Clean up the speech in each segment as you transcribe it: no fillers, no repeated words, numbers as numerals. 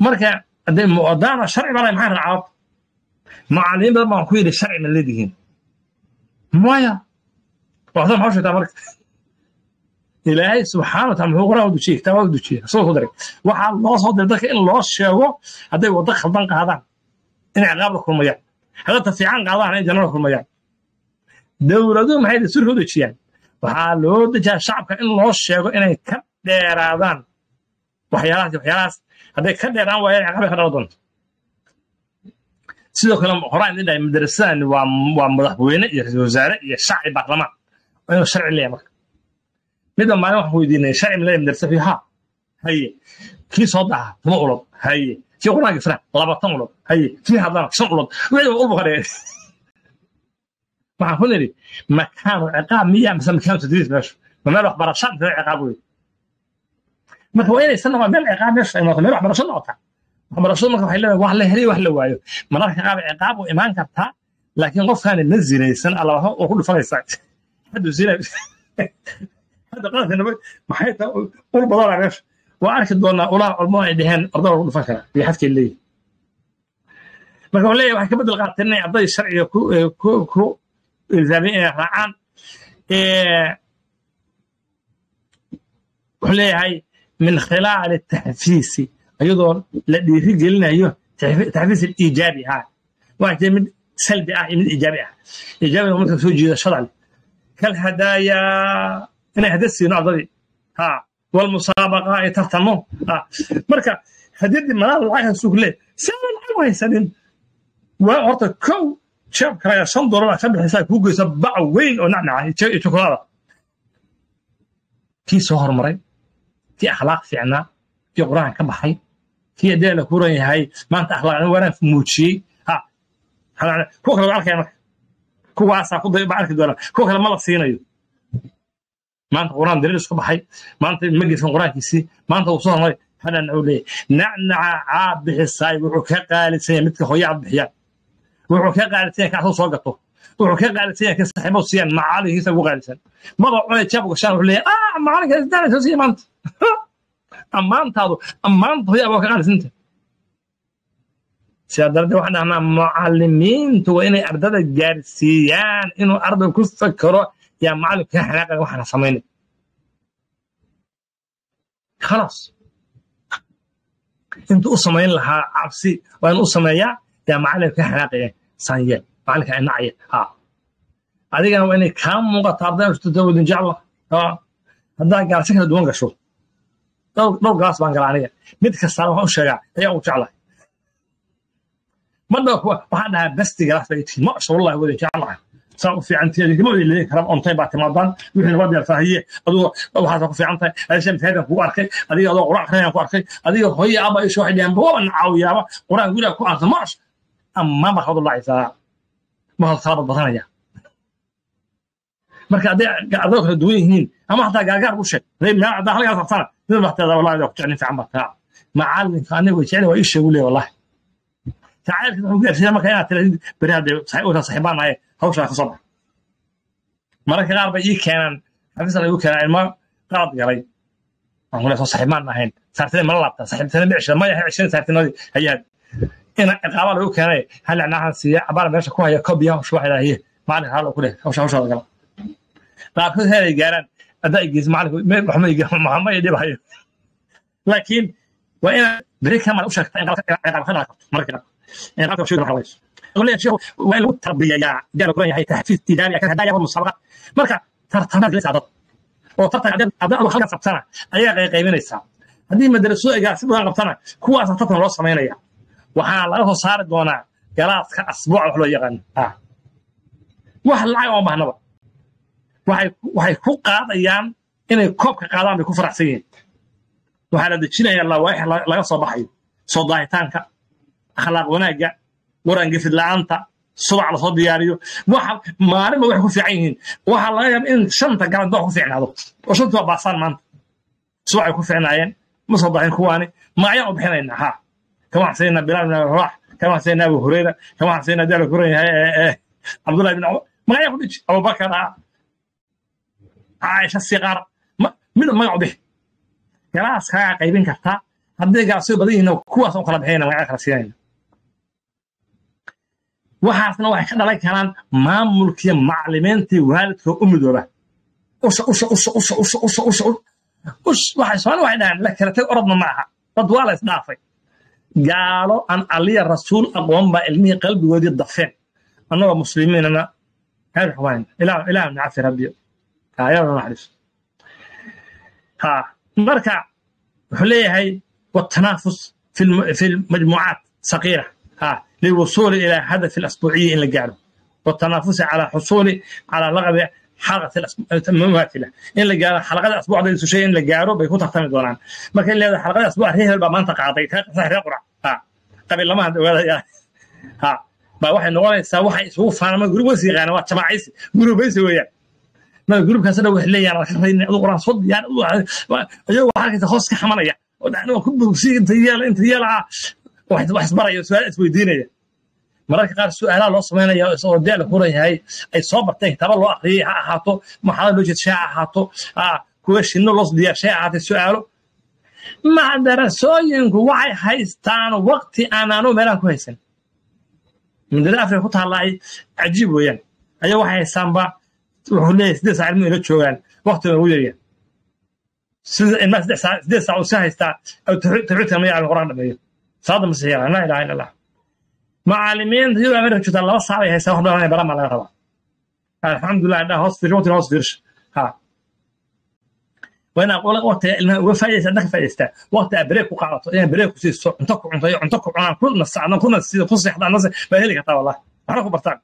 marka hadday muqadaana sharci baa maxaa raacad macallimiin badan baan ku yidhi sharci ma leedihiin maya waxda maxaa sheegtaa marka ilaahay subxaanahu wa tacaala muxuu quraan u dujiyey kitaabada u dujiyey soo soo diray waxaa loo soo diray dadka in loo sheego hadday waddo khaldan qaadaan inay ciqaab la kulmayaan hadday ta fiican qaadaan inay janno la kulmayaan dowladuhu maxay dastuurka u dejiyaan waxaa loo dejiyaa shacabka in loo sheego inay ka dheeraadaan waxyaalahaas hadday ka dheeraan waayaan ciqaabay ka dhalan doonto sidoo kale horaan idin dhahay madrasadani waa madaxweyne iyo ra-iisul wasaare iyo shacbi baarlamaan waa inuu sharci leeyahay marka midba maalin waxaan weydiinay sharci ma leeyahay madrasa fiiha haye kii soo dhaca 10 ulood haye kii quraanka fara 20 ulood haye kii hadana 5 ulood wixii ulba qareey waxaan ku niri makaanu ciqaab miyaa mise makaanu tadriis meesha ma meel waxbarasho inta ciqaab weey marka waa inay sanad meel ciqaab meesha ay noqoto meel waxbarasho noqota waxbarashadu marka waxay leedahay wax la helay wax la waayo mararka qaar ciqaab oo imaan kartaa laakiin qofkaan la zinaysan Allah oo ku dhufanaysa hadu zinay hada qaadana maxay taa ul badan meesha waa arki doonaa ulaa culmo ay dhaheen arday ugu dhufan kara iyo xadkii leeyahay marka walaal waxay ka bedel qaateen inay arday sharciga ku ilzaamin raacaan walaal من خلال التحفيز أيضا الذي قلنا أيوه تحفيز الإيجابي ها واحد من سلبي من إيجابي إيجابي ممكن توجد شرعا كالهدايا أنا هدسي نعضلي ها والمسابقة يترتمو ها مركا هديد المنال العاية سوق ليه سنة العوة سنين وعرض كو شاب كرايا صندور الله سبب حساب كوكو يسبع وين ونعنع يتوكرارا كي سهر مرين في أخلاق فينا في قرآن كم حي في أدلة كورة هاي ما أنت أخلاق وأنا في موتشي ها هذا كوكل بعرف يعني كواسا كودا بعرف دولا كوكل ما لصينا ما أنت قرآن دريس كم حي ما أنت مجلس القرآن كيسي ما أنت وصلنا هاي هذا نقول نعنع عاب بحساي وعكاء قال سنة مثل خويا عبد الحياة وعكاء قال سنة كأصل صاقته وعكاء قال سنة كسحبه سيان مع علي يسوي قال سنة مرة أنا شافوا كشان ولا مع علي كذا ده سوي ما أنت أمانت هي أبوك قال سنت سيادرد واحنا معلمين تو إني أردد الجارسيان إنه أرض كيف فكروا يا معلم كان حلاقة واحنا صمينا خلاص أنتوا صمين لها عبسي وأنا صميا يا معلم كان حلاقة صنيع معلم كان نعية ها هذه كانوا إني كم مقطع ده تزود إن شاء الله ها هذا قال سكر دوان قشوا لو قاس بان قرانية مد كسر وحوش شجع هي وجعله ما هو وهذا بس تقرأ في ما شاء الله ولا جعله صار في عنتي اللي كلام أنت بعد رمضان وإحنا بدي فهي أدو هذا في عنتي عشان هذا هو أركي هذه أدو قرآن خلينا قرآن هذه هي أبا إيش واحد ينبغى أن عاوية قرآن يقول لك قرآن ماش أما ما خذ الله إذا ما هو صار بطانية مركز أدو دوين هنين أما حتى جاكار وشة زي ما ده حاجة صار نقول حتى والله لو يعني في عمتها معلم كان ويشيل وإيش يقول لي والله تعال كده هو قال ما كان تلاتين برياد صاحبان معي هوش راح صبح مرة كده أربعة كان حفظ الله يقول كان ما قاعد قري أقول له صاحبان معين صارتين مرة لابتا صاحبتين بعشرة ما يحب 20 صارتين هي أنا قابل يقول كان هلا نحن سيا عبارة بيش كوها هي كوبيا وش واحد هي ما عليه هلا كله هوش هذا قال لكن هذا جارن أداء جيز معلك محمد يدي بحي لكن وأنا بريك كمان أوشك أنا خلنا مركنا أنا قلت شو الحوايج أقول لك شو وين التربية يا جالو كريه هي تحفيز تجاري كان هدايا والمسابقات مركا ترتمد ليس عدد وترتمد عدد خلق سنة أي قيمين الساعة هذه مدرسة إجا سبعة قبطنا كوا أسطتنا رأس مينيا وحال الله صار دونا جلات كأسبوع وحلو يغني وحل العيون بهنا waxay ku qaadayaan inay koobka qaadaan bay ku faraxsan yihiin waxa la dejinaya Allah wax laga soo baxay soo daahitaanka akhlaaq wanaaga waran gafid la'aanta subax la soo diyaariyo waxa maalin wax ku fiican yihiin waxa laga yaabaa in shanta gacan doox ku fiicnaado oo shanta baasan maanta subax ku fiicnaayeen ma soo daahin kuwaani ma ayaan u bixinayna ha kama xasayna Bilal ibn Rabah kama xasayna Abu Hurayra kama xasayna Jabir Kuran Abdullah ibn Umar ma ayaan ku dhij Abu Bakar عايش الصغار من ما يعبه جلاس كا قيبين كرتا haddii gaacsiyo badan yihiin kuwaas oo kala bixinayna magaca kala siinayna waxaasna waxay ka dhalan karaan maamulkiiyo macallimiintii waalidka u midooba usha waxay soo waxay dhahaan la kala tag orodna ma aha dad waa la isdhaafay gaalo aan aliya rasuul aqoon baa ilmihii qalbigoodii dafeen annagoo muslimiinana هذا حوين إله نعفي ربي يا رب نحرس مركع حليه هي والتنافس في المجموعات صغيرة للوصول إلى هدف الأسبوعي اللي قاله والتنافس على حصول على لغب حلقة المماثلة اللي قال حلقة الأسبوع ده شيء اللي قاله بيكون تعتمد ولا ما كان اللي حلقة الأسبوع هي المنطقة عطيتها صحيح يقرأ قبل لما baa waxay noqonaysaa waxay isugu faanama group wasiiqana waa jamaaciisi group weeyaan ma group kaas dhow waxay leeyahay raxayna adu quraan sod yaan ayo waxa ka hoos ka xamanaya oo dhacno ku bugsi inta yeela wax isbarayo su'aal isweydiinaya mararka qaar su'aalaha loo sameeyo oo deel ku leeyahay ay soo bartay taba loo aqriyay ha ahaato maxaa loo jeedshaa ahaato kuwa shino loo diyaashay ahaato su'aalo ma darasooyinku waxay haystaan waqti aanaanu meelan ku haysan من الأفريقيا كنت هلاقي عجيب ويان أي واحد سامبا وحوليه سدس علمي إلى شوال وقت ويان الناس سدس أو ساعة أو تعبتها مية على القرآن بيان صادم السيارة لا إله إلا الله معلمين يقول أمريكا شو الله صعب هي سواء ده أنا برام على غرض الحمد لله ده هوسبير وتر هوسبيرش وأنا أقول لك وقت وفايز عندك فايزته وقت أبريك وقعته يعني بريك وسيس عنتك عن كل نص كل نص قصة حدا نص بهلك طبعا والله أعرفه برتاع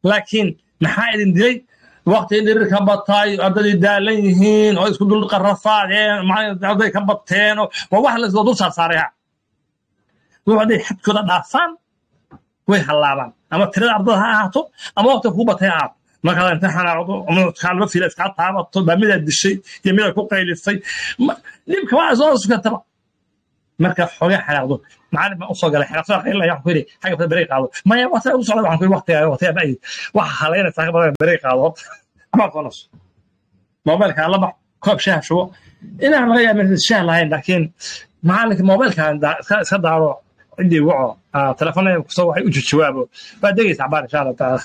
لكن محايد دي وقت اللي ركبتاي عدد دالين أو يسكتوا القرفات مع عدد كبتين وواحد اللي صدوا صارها وبعد يحط كذا دافان ويحلابان أما ترى عرضها هاتو أما وقت كوبتها ما كان امتحان عضو ومن كان في الاسكات هابط بميل الشيء يميل كو قيلسي ليم كما زو سكتبا marka xogaa xalaaqdo macallin ma u soo galay xalaaqada qeyl la yaxkuri xaga bareey qaado ma ya wata u socdo waxaan ku waqtiga bay wax halayna saaqada bareey qaado ama qonos mobilka la bax koob shaah shubo ina laga yaabay shaah lahayn laakiin macallinka mobilka iska daaro cidii waco telefoonada ku soo waxay u jawaabo ba degaysa baan insha Allah taala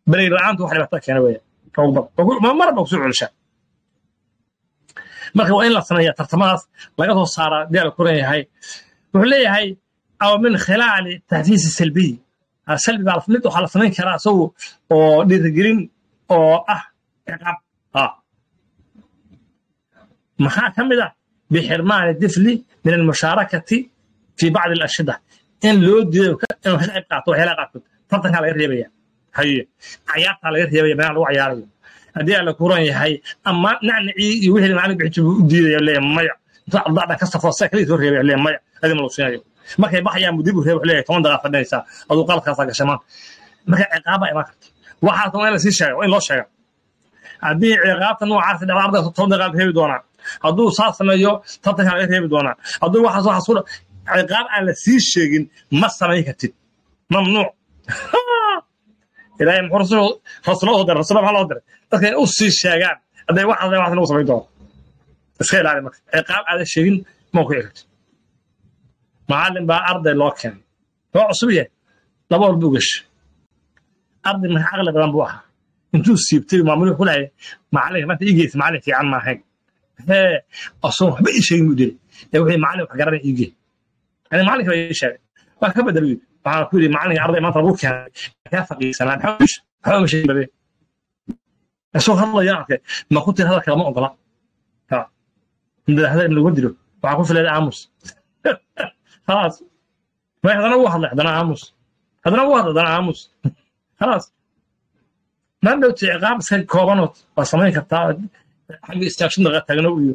بري العام توحي بحتاج كنا ويا ما مرة بقصور على الشيء مرة وين لصنايا ترتماس لقيته صار ديال الكورية هاي وحلي هاي أو من خلال التحفيز السلبي السلبي بعرف نتو على صنايا كراسو أو ديرجرين أو عقاب محاكمة بحرمان الطفل من المشاركة في بعض الأنشطة إن لود إنه هل قاطو هلا قاطو فرضك على الريبية هي عياط على غير هي بيان لو عياري هدي على كوران هي اما نعنعي وحي معلق بحجب ديده ليه مايا ضعضع كسفو سكلي سو ريبي ليه مايا هذه ما لو سينايو markay baxayaan mudib reeb xilay 10 daqiiqo fadhaysa adu qalkaas ka shamaan markay ciqaaba ima karto waxa toona la sii sheego in loo sheego hadii ciqaabta noocaas dhawaarda 10 daqiiqo reebi doona haduu saasanayo tatanka ay reebi doona haduu waxa soo ciqaab aan la sii sheegin ma sameey kartid mamnuuc إلهي محرسه رسوله در رسوله على در لكن أوصي الشجاع هذا واحد نوصل بيدور تخيل على مكتب عقاب على الشيء موقعك معلم بقى أرض اللوكان هو عصبية لبور بوجش أرض من أغلب رمبوها أنتوا سيبتوا معمولة كلها معلم ما تيجي معلم في عن ما هيك ها أصلا بأي شيء مدير لو هي معلم حجرنا يجي أنا معلم في أي شيء ما كبر دليل waxaan ku yiri macallin arday maanta lagu keenay ka faqiisanaa xawsh baday soo hadlaya arkay ma ku tir hadalka ma ogola inda hadal lagu diro waxa ku filan aamus خلاص ما hadana uu hadlay hadana aamus خلاص ma dhowti ciqaab san koobanood waa sameyn kartaa xagga istaashin laga tagno iyo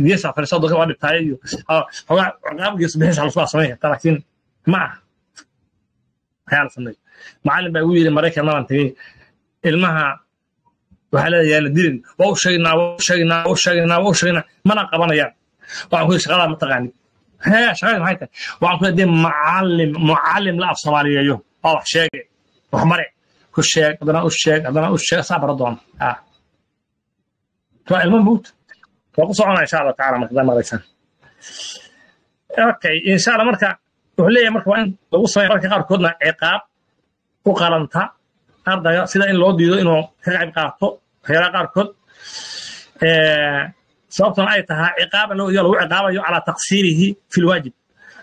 geesa fariisado dadka waa dhibtay iyo ciqaab gees bixis hal soo sameyn kartaa laakiin ma حيال صنّي معلم بيقول لي مريكا ما أنتي المها وحلا يا الدين وشينا ما نقبنا يعني وعقول شغالة متغني هي شغالة هايته وعقول دي معلم لا الصومالية يوم أو شيء وحمري كل شيء أدنى الشيء صعب ردون فالمهم موت وقصوا عنا إن شاء الله تعالى مقدام مريسان اوكي ان شاء الله marka wuxuu leeyahay marka waa in lagu sameeyo marka qaar koodna ciqaab ku qalanta ardayga sida in loo diido inuu ka qayb qaato waxyaalaha qaar kood sababtan ay tahay ciqaaban loo lagu ciqaabayo ala taqsiirihi fi alwaajib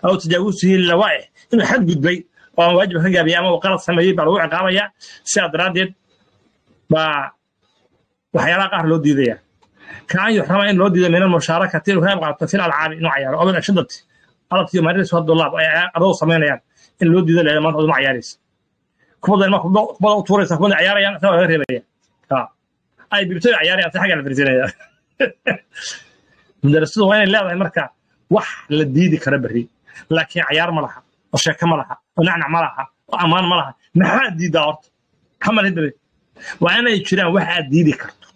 aw tajaawuzihi lilawaa'ih inuu xad gudbay oo waajib ka gaabiyay ama qalad sameeyay baa lagu ciqaabaya sida daraadeed baa waxyaalaha qaar loo diidaya kaan yuxrama in loo diido min al-musharakati inuu ka qayb qaato fi al-alcaab inuu ciyaaro oo ashadati alabti maaris wada laab ay adoo sameynayaan in loo diido leeyahay maanta ma ciyaaris kuwada ma kuwada u tuuraysa kuwada ciyaarayaan soo laga reebaya ay bibtay ciyaarayaan si xaga la firsinaya madrasadu waa inay leedahay marka wax la diidi kara bari laakiin ciyaar ma laha oo sheeko ma laha oo nacnac ma laha oo amaan ma laha maxaa diidaa horta xamal hidri waa inay jiraan wax aad diidi karto